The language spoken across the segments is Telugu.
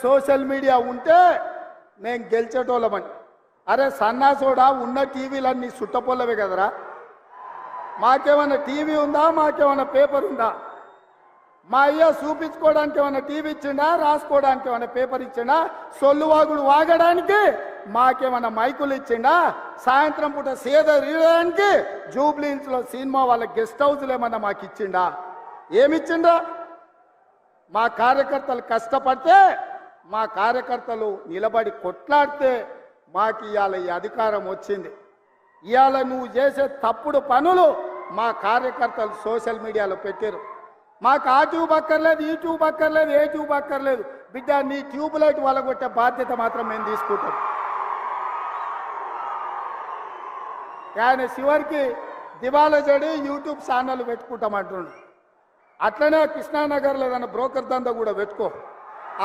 సోషల్ మీడియా ఉంటే నేను గెలిచేటోళ్ళమని. అరే సన్నాసోడా, ఉన్న టీవీలన్నీ సుట్టపొల్లవే కదరా. మాకేమన్నా టీవీ ఉందా? మాకేమన్నా పేపర్ ఉందా? మా అయ్య చూపించుకోవడానికి ఏమన్నా టీవీ ఇచ్చిండా? రాసుకోవడానికి ఏమన్నా పేపర్ ఇచ్చిండా? సొల్లువాగుడు వాగడానికి మాకేమన్నా మైకులు ఇచ్చిండా? సాయంత్రం పూట సేద రీయడానికి జూబ్లీహిల్స్లో సినిమా వాళ్ళ గెస్ట్ హౌస్లు ఏమన్నా మాకు ఇచ్చిండా? ఏమిచ్చిండా? మా కార్యకర్తలు కష్టపడితే, మా కార్యకర్తలు నిలబడి కొట్లాడితే మాకు ఇవాళ ఈ అధికారం వచ్చింది. ఇవాళ నువ్వు చేసే తప్పుడు పనులు మా కార్యకర్తలు సోషల్ మీడియాలో పెట్టారు. మాకు ఆ ట్యూబ్ అక్కర్లేదు, ఈ ట్యూబ్ అక్కర్లేదు, ఏ ట్యూబ్ అక్కర్లేదు. బిడ్డ, నీ ట్యూబ్ లైట్ వలగొట్టే బాధ్యత మాత్రం మేము తీసుకుంటాం. కానీ చివరికి దివాలా చెడి యూట్యూబ్ ఛానల్ పెట్టుకుంటామంటుండు. అట్లనే కృష్ణానగర్లో ఏదైనా బ్రోకర్ దందా కూడా పెట్టుకో.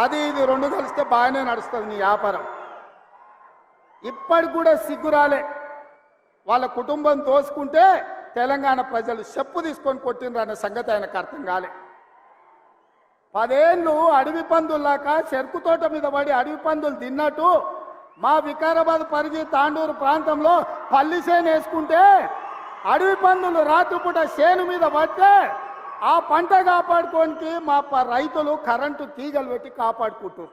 అది ఇది రెండు కలిస్తే బాగానే నడుస్తుంది నీ వ్యాపారం. ఇప్పటికి కూడా సిగ్గురాలే. వాళ్ళ కుటుంబం దోసుకుంటే తెలంగాణ ప్రజలు చెప్పు తీసుకొని కొట్టినరు అనే సంగతి ఆయనకు అర్థం కాలే. 10 ఏళ్ళు అడవి పందుల్లాక చెరుకు తోట మీద పడి అడవి పందులు తిన్నట్టు మా వికారాబాద్ పరిధి తాండూరు ప్రాంతంలో పల్లి చేను వేసుకుంటే అడవి పందులు రాత్రిపూట చేను మీద పడితే ఆ పంట కాపాడుకోనికి మా రైతులు కరెంటు తీగలు పెట్టి కాపాడుకుంటారు.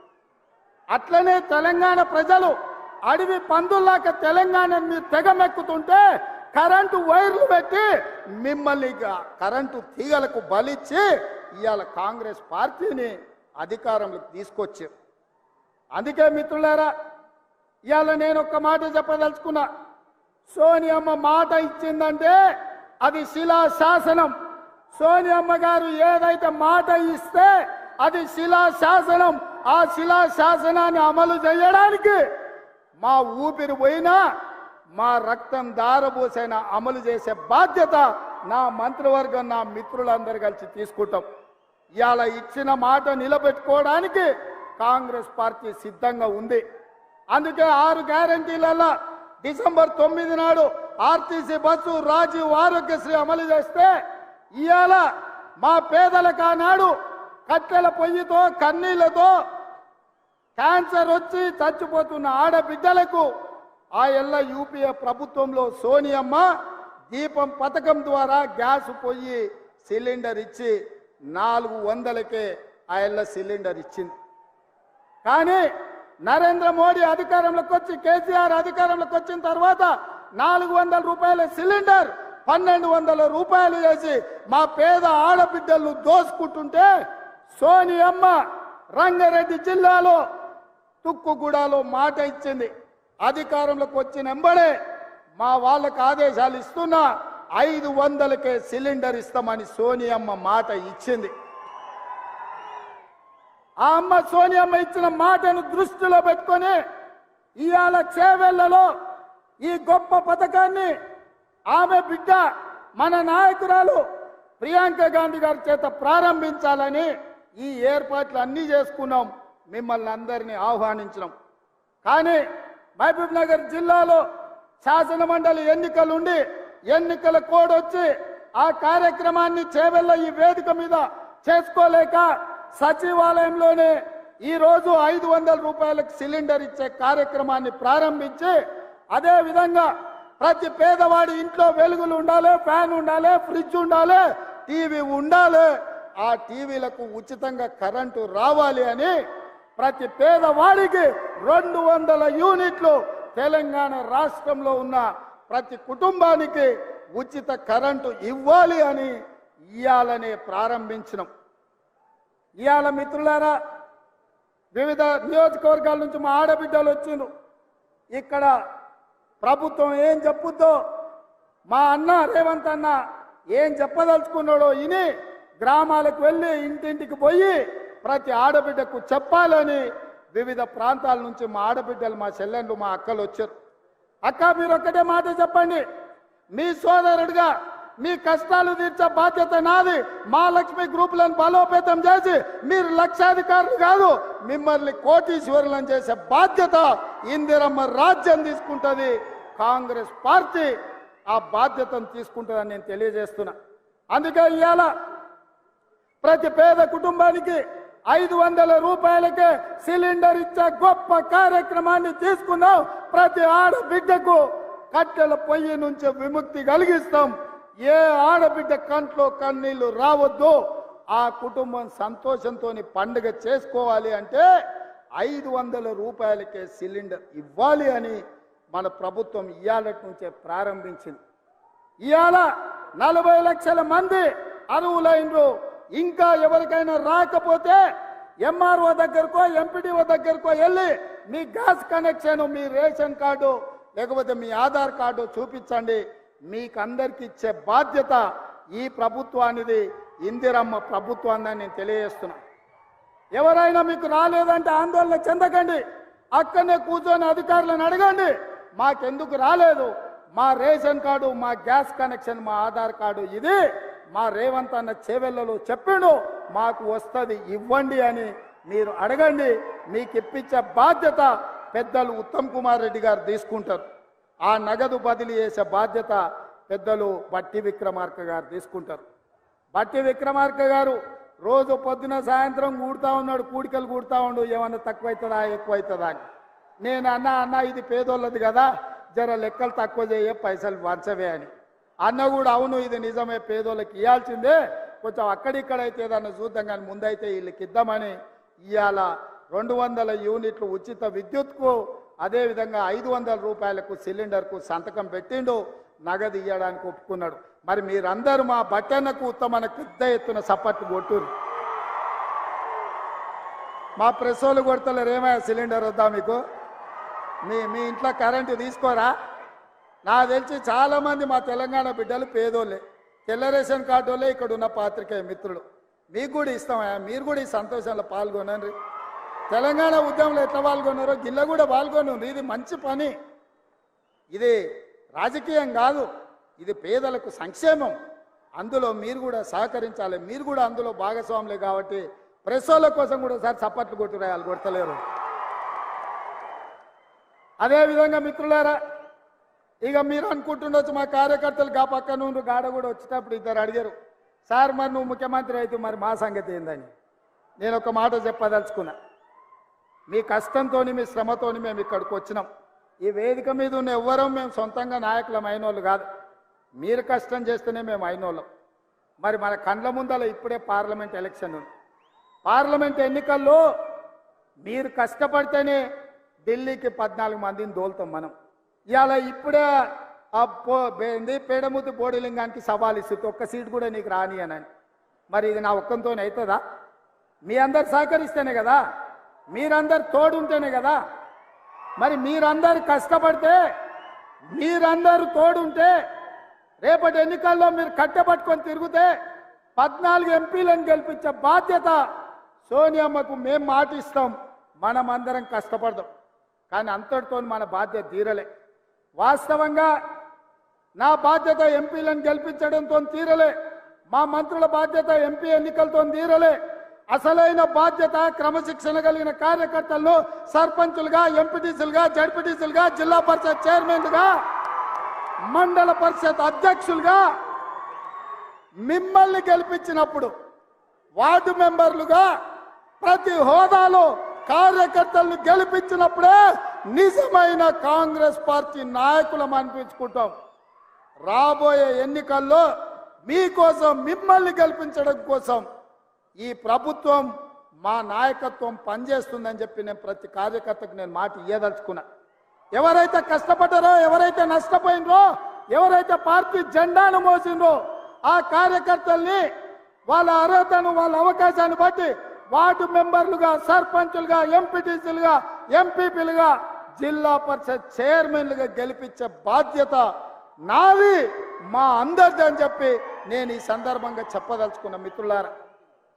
అట్లనే తెలంగాణ ప్రజలు అడవి పందుల్లాక తెలంగాణ మీరు తెగమెక్కుతుంటే కరెంటు వైర్లు పెట్టి మిమ్మల్ని కరెంటు తీగలకు బలిచ్చి ఇవాళ కాంగ్రెస్ పార్టీని అధికారంలోకి తీసుకొచ్చారు. అందుకే మిత్రులారా, ఇవాళ నేను ఒక్క మాట చెప్పదలుచుకున్నా. సోనియమ్మ మాట ఇచ్చిందంటే అది శిలాశాసనం. సోనియమ్మ గారు ఏదైతే మాట ఇస్తే అది శిలాశాసనం. ఆ శిలాశాసనాన్ని అమలు చేయడానికి మా ఊపిరి పోయినా, మా రక్తం దారబోసైనా అమలు చేసే బాధ్యత నా మంత్రివర్గం, నా మిత్రులందరూ కలిసి తీసుకుంటాం. ఇవాళ ఇచ్చిన మాట నిలబెట్టుకోవడానికి కాంగ్రెస్ పార్టీ సిద్ధంగా ఉంది. అందుకే 6 గ్యారంటీలలో డిసెంబర్ 9 నాడు ఆర్టీసీ బస్సు, రాజీవ్ ఆరోగ్యశ్రీ అమలు చేస్తే ఇవాళ మా పేదలకు ఆనాడు కట్టెల పొయ్యితో కన్నీళ్లతో క్యాన్సర్ వచ్చి చచ్చిపోతున్న ఆడబిడ్డలకు ఆ ఎల్ల యూపీఏ ప్రభుత్వంలో సోనియమ్మ దీపం పథకం ద్వారా గ్యాస్ పొయ్యి సిలిండర్ ఇచ్చి 400కే ఆ ఎల్ల సిలిండర్ ఇచ్చింది. కానీ నరేంద్ర మోడీ అధికారంలోకి వచ్చి, కేసీఆర్ అధికారంలోకి వచ్చిన తర్వాత 400 రూపాయల సిలిండర్ 1200 రూపాయలు చేసి మా పేద ఆడబిడ్డలు దోసుకుంటుంటే సోనియమ్మ రంగారెడ్డి జిల్లాలో తుక్కుగూడలో మాట ఇచ్చింది. అధికారంలోకి వచ్చిన వెంబడే మా వాళ్ళకు ఆదేశాలు ఇస్తున్నా 500కే సిలిండర్ ఇస్తామని సోనియమ్మ మాట ఇచ్చింది. ఆ అమ్మ సోనియమ్మ ఇచ్చిన మాటను దృష్టిలో పెట్టుకొని ఇవాళ చేవెళ్లలో ఈ గొప్ప పథకాన్ని ఆమె బిడ్డ మన నాయకురాలు ప్రియాంక గాంధీ గారి చేత ప్రారంభించాలని ఈ ఏర్పాట్లు అన్నీ చేసుకున్నాం. మిమ్మల్ని అందరినీ ఆహ్వానించినాం. కానీ మహబూబ్ నగర్ జిల్లాలో శాసన మండలి ఎన్నికలుండి ఎన్నికల కోడ్ వచ్చి ఆ కార్యక్రమాన్ని చేవెళ్ళ ఈ వేదిక మీద చేసుకోలేక సచివాలయంలోనే ఈరోజు 500 రూపాయలకు సిలిండర్ ఇచ్చే కార్యక్రమాన్ని ప్రారంభించి, అదే విధంగా ప్రతి పేదవాడి ఇంట్లో వెలుగులు ఉండాలి, ఫ్యాన్ ఉండాలి, ఫ్రిడ్జ్ ఉండాలి, టీవీ ఉండాలి, ఆ టీవీలకు ఉచితంగా కరెంటు రావాలి అని ప్రతి పేదవాడికి 200 యూనిట్లు తెలంగాణ రాష్ట్రంలో ఉన్న ప్రతి కుటుంబానికి ఉచిత కరెంటు ఇవ్వాలి అని ఇయాలనే ప్రారంభించినాం. ఇయాల మిత్రులారా, వివిధ నియోజకవర్గాల నుంచి మా ఆడబిడ్డలు వచ్చిండ్రు. ఇక్కడ ప్రభుత్వం ఏం చెప్పుద్దో, మా అన్న రేవంత్ అన్న ఏం చెప్పదలుచుకున్నాడో ఇని గ్రామాలకు వెళ్ళి ఇంటింటికి పోయి ప్రతి ఆడబిడ్డకు చెప్పాలని వివిధ ప్రాంతాల నుంచి మా ఆడబిడ్డలు, మా చెల్లెళ్ళు, మా అక్కలు వచ్చారు. అక్క, మీరు ఒక్కటే మాట చెప్పండి, మీ సోదరుడిగా మీ కష్టాలు తీర్చే బాధ్యత నాది. మా లక్ష్మి గ్రూపులను బలోపేతం చేసి మీరు లక్షాధికారులు కాదు, మిమ్మల్ని కోటీశ్వరులను చేసే బాధ్యత ఇందిరమ్మ రాజ్యం తీసుకుంటుంది. కాంగ్రెస్ పార్టీ ఆ బాధ్యతను తీసుకుంటుందని నేను తెలియజేస్తున్నా. అందుకే ఇవాళ ప్రతి పేద కుటుంబానికి 500 రూపాయలకే సిలిండర్ ఇచ్చే గొప్ప కార్యక్రమాన్ని తీసుకున్నాం. ప్రతి ఆడబిడ్డకు కట్టెల పొయ్యి నుంచి విముక్తి కలిగిస్తాం. ఏ ఆడబిడ్డ కంట్లో కన్నీళ్లు రావద్దు. ఆ కుటుంబం సంతోషంతో పండుగ చేసుకోవాలి అంటే 500 రూపాయలకే సిలిండర్ ఇవ్వాలి అని మన ప్రభుత్వం ఇయాలటి నుంచే ప్రారంభించింది. ఇవాళ 40 లక్షల మంది అర్హులైనరు. ఇంకా ఎవరికైనా రాకపోతే ఎంఆర్ఓ దగ్గరకో ఎంపీడీఓ దగ్గరకో వెళ్ళి మీ గ్యాస్ కనెక్షన్, మీ రేషన్ కార్డు లేకపోతే మీ ఆధార్ కార్డు చూపించండి. మీకు అందరికి ఇచ్చే బాధ్యత ఈ ప్రభుత్వానిది, ఇందిరమ్మ ప్రభుత్వాన్ని నేను తెలియజేస్తున్నా. ఎవరైనా మీకు రాలేదంటే ఆందోళన చెందకండి. అక్కడనే కూర్చొని అధికారులను అడగండి, మాకెందుకు రాలేదు, మా రేషన్ కార్డు, మా గ్యాస్ కనెక్షన్, మా ఆధార్ కార్డు ఇది మా రేవంత్ అన్న చేవెళ్ళలో చెప్పిండు, మాకు వస్తుంది ఇవ్వండి అని మీరు అడగండి. మీకు ఇప్పించే బాధ్యత పెద్దలు ఉత్తమ్ కుమార్ రెడ్డి గారు తీసుకుంటారు. ఆ నగదు బదిలీ చేసే బాధ్యత పెద్దలు బట్టి విక్రమార్క గారు తీసుకుంటారు. బట్టి విక్రమార్క గారు రోజు పొద్దున సాయంత్రం కూడుతూ ఉన్నాడు, కూడికలు కూడుతూ ఉండు, ఏమన్నా తక్కువవుతుందా ఎక్కువవుతుందా అని. నేను అన్న ఇది పేదోళ్ళది కదా, జర లెక్కలు తక్కువ చేయ, పైసలు వంచవే అని అన్న కూడా అవును ఇది నిజమే, పేదోళ్ళకి ఇవ్వాల్సిందే, కొంచెం అక్కడిక్కడైతే ఏదన్నా చూద్దాం కానీ ముందైతే వీళ్ళకి ఇద్దామని ఇవాళ 200 యూనిట్లు ఉచిత విద్యుత్కు, అదేవిధంగా 500 రూపాయలకు సిలిండర్కు సంతకం పెట్టిండు, నగదు ఇవ్వడానికి ఒప్పుకున్నాడు. మరి మీరందరూ మా బట్టన్నకు ఉత్తమన పెద్ద ఎత్తున సపోర్ట్ కొట్టురు. మా ప్రెస్ వాళ్ళు కొడతలేరు, ఏమయ్యా సిలిండర్ వద్దా మీకు, మీ ఇంట్లో కరెంటు తీసుకోరా. నాకు తెలిసి చాలామంది మా తెలంగాణ బిడ్డలు పేదోళ్ళే, తెల్ల రేషన్ కార్డు వాళ్ళే ఇక్కడ ఉన్న పాత్రికేయ మిత్రులు. మీకు కూడా ఇస్తామయ్యా, మీరు కూడా ఈ సంతోషంలో పాల్గొనండి. తెలంగాణ ఉద్యమంలో ఎట్లా పాల్గొన్నారో గిల్ల కూడా పాల్గొనండి. ఇది మంచి పని, ఇది రాజకీయం కాదు, ఇది పేదలకు సంక్షేమం. అందులో మీరు కూడా సహకరించాలి, మీరు కూడా అందులో భాగస్వాములే. కాబట్టి ప్రెస్ వాళ్ళ కోసం కూడా సార్ చప్పట్లు కొట్టురాయాలి, కొడతలేరు. అదేవిధంగా మిత్రులారా, ఇక మీరు అనుకుంటుండొచ్చు మా కార్యకర్తలు గా పక్క నుండి గాడ కూడా వచ్చేటప్పుడు ఇద్దరు అడిగారు, సార్ మరి నువ్వు ముఖ్యమంత్రి అయితే మరి మా సంగతి ఏందని. నేను ఒక మాట చెప్పదలుచుకున్నా, మీ కష్టంతో మీ శ్రమతో మేము ఇక్కడికి వచ్చినాం. ఈ వేదిక మీద ఉన్న ఎవ్వరం మేము సొంతంగా నాయకులం అయినోళ్ళు కాదు, మీరు కష్టం చేస్తేనే మేము అయినోళ్ళం. మరి మన కండ్ల ముందల ఇప్పుడే పార్లమెంట్ ఎలక్షన్ ఉంది. పార్లమెంట్ ఎన్నికల్లో మీరు కష్టపడితేనే ఢిల్లీకి 14 మందిని దోలుతాం మనం. ఇవాళ ఇప్పుడే పేడముద్దు బోడిలింగానికి సవాల్ ఇస్తుంది, ఒక్క సీట్ కూడా నీకు రాని అని. మరి ఇది నా ఒక్కంతో అవుతుందా? మీ అందరు సహకరిస్తేనే కదా, మీరందరు తోడుంటేనే కదా. మరి మీరందరు కష్టపడితే, మీరందరూ తోడుంటే, రేపటి ఎన్నికల్లో మీరు కట్టెపట్టుకొని తిరిగితే 14 ఎంపీలను గెలిపించే బాధ్యత సోనియమ్మకు మేము మాటిస్తాం. మనమందరం కష్టపడదాం, కానీ అంతటితో మన బాధ్యత తీరలే. వాస్తవంగా నా బాధ్యత ఎంపీలను గెలిపించడంతో తీరలే, మా మంత్రుల బాధ్యత ఎంపీ ఎన్నికలతో తీరలే. అసలైన బాధ్యత క్రమశిక్షణ కలిగిన కార్యకర్తలను సర్పంచులుగా, ఎంపీటీసీలుగా, జడ్పీటీసీలుగా, జిల్లా పరిషత్ చైర్మన్లుగా, మండల పరిషత్ అధ్యక్షులుగా మిమ్మల్ని గెలిపించినప్పుడు వార్డు మెంబర్లుగా ప్రతి హోదాలో కార్యకర్తలను గెలిపించినప్పుడే నిజమైన కాంగ్రెస్ పార్టీ నాయకులం అనిపించుకుంటాం. రాబోయే ఎన్నికల్లో మీకోసం, మిమ్మల్ని గెలిపించడం కోసం ఈ ప్రభుత్వం, మా నాయకత్వం పనిచేస్తుందని చెప్పి నేను ప్రతి కార్యకర్తకు నేను మాట ఇయ్యదలుచుకున్నా. ఎవరైతే కష్టపడ్డారో, ఎవరైతే నష్టపోయినరో, ఎవరైతే పార్టీ జెండాను మోసిండ్రో ఆ కార్యకర్తల్ని వాళ్ళ అర్హతను, వాళ్ళ అవకాశాన్ని బట్టి వార్డు మెంబర్లుగా, సర్పంచులుగా, ఎంపీటీసీలుగా, ఎంపీపీలుగా, జిల్లా పరిషత్ చైర్మన్లుగా గెలిపించే బాధ్యత నాది, మా అందరిది అని చెప్పి నేను ఈ సందర్భంగా చెప్పదలుచుకున్న. మిత్రులారా,